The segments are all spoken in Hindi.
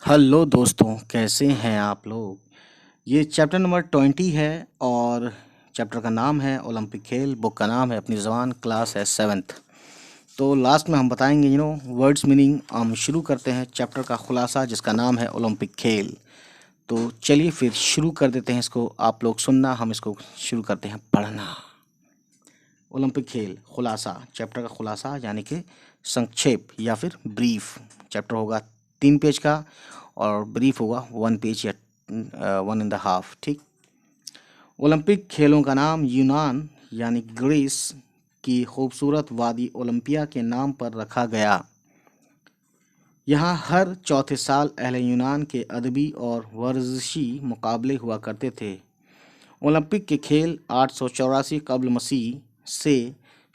हेलो दोस्तों, कैसे हैं आप लोग। ये चैप्टर नंबर 20 है और चैप्टर का नाम है ओलंपिक खेल। बुक का नाम है अपनी ज़बान, क्लास है 7th। तो लास्ट में हम बताएंगे वर्ड्स मीनिंग। हम शुरू करते हैं चैप्टर का खुलासा जिसका नाम है ओलंपिक खेल। तो चलिए फिर शुरू कर देते हैं इसको। आप लोग सुनना, हम इसको शुरू करते हैं पढ़ना। ओलंपिक खेल खुलासा, चैप्टर का खुलासा यानी कि संक्षेप या फिर ब्रीफ। चैप्टर होगा 3 पेज का और ब्रीफ होगा 1 पेज या 1.5। ठीक। ओलंपिक खेलों का नाम यूनान यानी ग्रीस की खूबसूरत वादी ओलंपिया के नाम पर रखा गया। यहाँ हर चौथे साल अहले यूनान के अदबी और वर्जिशी मुकाबले हुआ करते थे। ओलंपिक के खेल 884 कब्ल मसीह से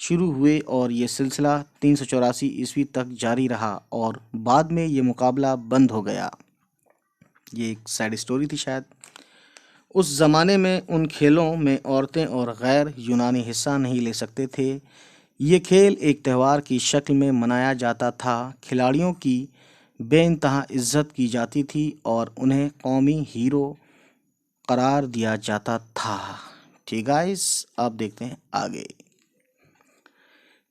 शुरू हुए और ये सिलसिला 384 ईस्वी तक जारी रहा और बाद में ये मुकाबला बंद हो गया। ये एक सैड स्टोरी थी शायद। उस ज़माने में उन खेलों में औरतें और गैर यूनानी हिस्सा नहीं ले सकते थे। ये खेल एक त्यौहार की शक्ल में मनाया जाता था। खिलाड़ियों की बेइंतहा इज्जत की जाती थी और उन्हें कौमी हीरो करार दिया जाता था। ठीक गाइस, अब देखते हैं आगे।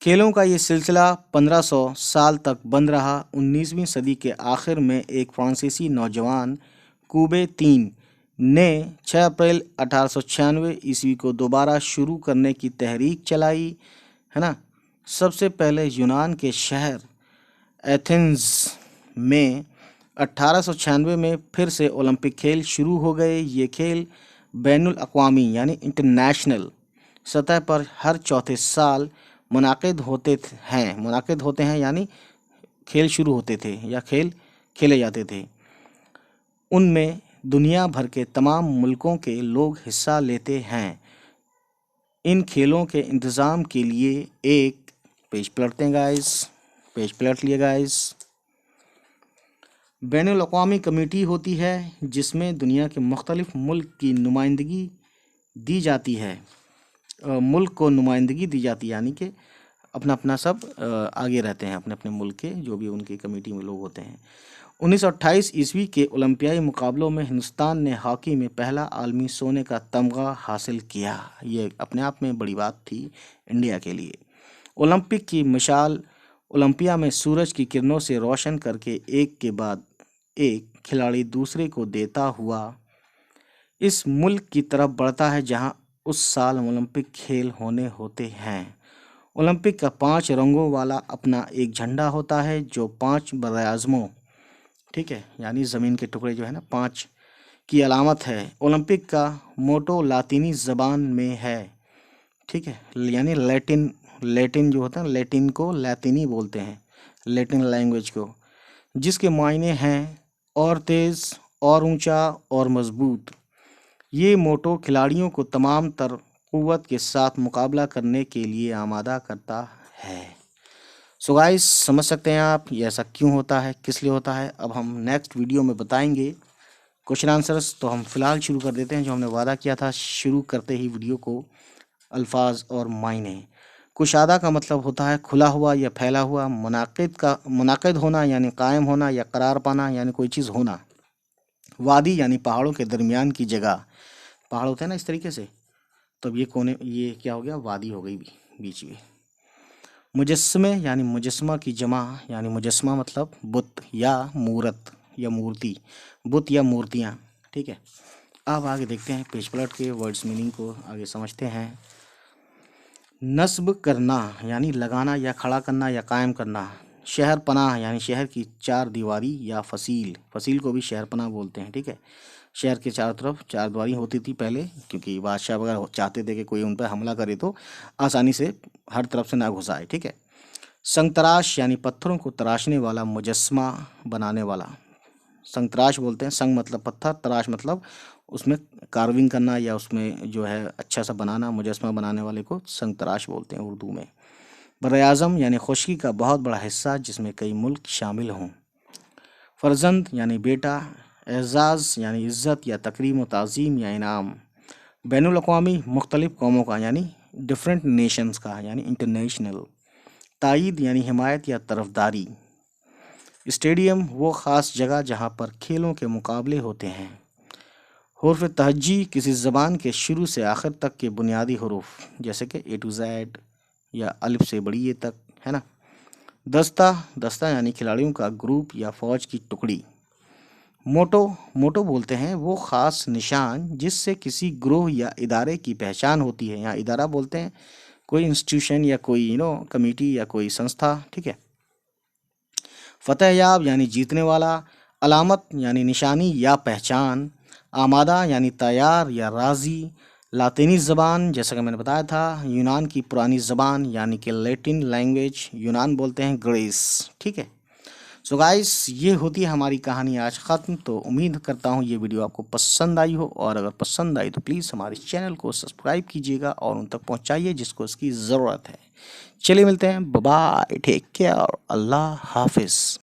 खेलों का ये सिलसिला 1500 साल तक बंद रहा। 19वीं सदी के आखिर में एक फ्रांसीसी नौजवान कूबे 3 ने 6 अप्रैल 1896 ईस्वी को दोबारा शुरू करने की तहरीक चलाई, है ना। सबसे पहले यूनान के शहर एथेंस में 1896 में फिर से ओलंपिक खेल शुरू हो गए। ये खेल बैनुल अक़वामी यानी इंटरनेशनल सतह पर हर चौथे साल मुनाकिद होते हैं यानी खेल शुरू होते थे या खेल खेले जाते थे। उनमें दुनिया भर के तमाम मुल्कों के लोग हिस्सा लेते हैं। इन खेलों के इंतज़ाम के लिए एक पेज पलटते हैं गाइस। पेज पलट लिए गाइस। बैनुल अक़वामी कमेटी होती है जिसमें दुनिया के मुख्तलिफ मुल्क की नुमाइंदगी दी जाती है। मुल्क को नुमाइंदगी दी जाती है यानी कि अपना अपना सब आगे रहते हैं अपने अपने मुल्क के, जो भी उनकी कमेटी में लोग होते हैं। 1928 ईस्वी के ओलंपियाई मुकाबलों में हिंदुस्तान ने हॉकी में पहला आलमी सोने का तमगा हासिल किया। ये अपने आप में बड़ी बात थी इंडिया के लिए। ओलंपिक की मिसाल ओलंपिया में सूरज की किरणों से रोशन करके एक के बाद एक खिलाड़ी दूसरे को देता हुआ इस मुल्क की तरफ बढ़ता है जहां उस साल ओलंपिक खेल होने होते हैं। ओलंपिक का 5 रंगों वाला अपना एक झंडा होता है जो 5 बरआज़मों, ठीक है, यानी ज़मीन के टुकड़े जो है ना 5 की अलामत है। ओलंपिक का मोटो लातीनी ज़बान में है, ठीक है, यानी लैटिन जो होता है, लैटिन को लैतिनी बोलते हैं, लैटिन लैंग्वेज को, जिसके मायने हैं और तेज़ और ऊंचा और मजबूत। ये मोटो खिलाड़ियों को तमाम तर क़ुव्वत के साथ मुकाबला करने के लिए आमादा करता है। सो गाइस, समझ सकते हैं आप ये ऐसा क्यों होता है, किस लिए होता है। अब हम नेक्स्ट वीडियो में बताएंगे क्वेश्चन आंसर्स। तो हम फिलहाल शुरू कर देते हैं जो हमने वादा किया था शुरू करते ही वीडियो को, अल्फाज और मायने। कुशादा का मतलब होता है खुला हुआ या फैला हुआ। मुनाकिद होना यानी कायम होना या करार पाना यानी कोई चीज़ होना। वादी यानी पहाड़ों के दरमियान की जगह, पहाड़ होते हैं ना इस तरीके से, तब ये कोने, ये क्या हो गया, वादी हो गई बीच में। मुजस्समे यानी मुजस्समा की जमा यानी मुजस्समा मतलब बुत या मूरत या मूर्ति, बुत या मूर्तियाँ, ठीक है। अब आगे देखते हैं पेज पलट के वर्ड्स मीनिंग को आगे समझते हैं। नस्ब करना यानी लगाना या खड़ा करना या कायम करना। शहर पनाह यानी शहर की 4 दीवारी या फसील को भी शहर पनाह बोलते हैं, ठीक है। शहर के चारों तरफ 4 दीवारी होती थी पहले, क्योंकि बादशाह वगैरह चाहते थे कि कोई उन पर हमला करे तो आसानी से हर तरफ से ना घुस आए, ठीक है। संग-तराश यानी पत्थरों को तराशने वाला, मुजस्समा बनाने वाला। संग तराश बोलते हैं, संग मतलब पत्थर, तराश मतलब उसमें कार्विंग करना या उसमें जो है अच्छा सा बनाना, मुजस्समा बनाने वाले को संग तराश बोलते हैं उर्दू में। बर-ए-आज़म यानी खुशकी का बहुत बड़ा हिस्सा जिसमें कई मुल्क शामिल हों। फ़र्जंद यानी बेटा। एज़ाज़ यानी इज़्ज़त या तकरीम व ताज़ीम या इनाम। बैनुल अक़वामी मुख्तलिफ़ कौमों का यानी डिफरेंट नेशंस का यानी इंटरनेशनल। तायीद यानी हिमायत या तरफदारी। स्टेडियम वो ख़ास जगह जहाँ पर खेलों के मुकाबले होते हैं। हुर्फ़ तहज्जी किसी ज़बान के शुरू से आखिर तक के बुनियादी हुरूफ, जैसे कि A to Z या अलिफ से बड़ी ए तक, है ना। दस्ता, दस्ता यानी खिलाड़ियों का ग्रुप या फौज की टुकड़ी। मोटो, मोटो बोलते हैं वो ख़ास निशान जिससे किसी ग्रोह या इदारे की पहचान होती है। यहाँ इदारा बोलते हैं कोई इंस्टीट्यूशन या कोई कमेटी या कोई संस्था, ठीक है। फतह याब यानी जीतने वाला। अलामत यानी निशानी या पहचान। आमादा यानी तैयार या राज़ी। लातीनी ज़बान, जैसा कि मैंने बताया था, यूनान की पुरानी ज़बान यानी कि लैटिन लैंग्वेज, यूनान बोलते हैं ग्रीस, ठीक है। सो गाइस, ये होती है हमारी कहानी आज ख़त्म। तो उम्मीद करता हूँ ये वीडियो आपको पसंद आई हो, और अगर पसंद आई तो प्लीज़ हमारे चैनल को सब्सक्राइब कीजिएगा और उन तक पहुँचाइए जिसको इसकी ज़रूरत है। चलिए मिलते हैं, बाय बाय, टेक केयर, अल्लाह हाफिज़।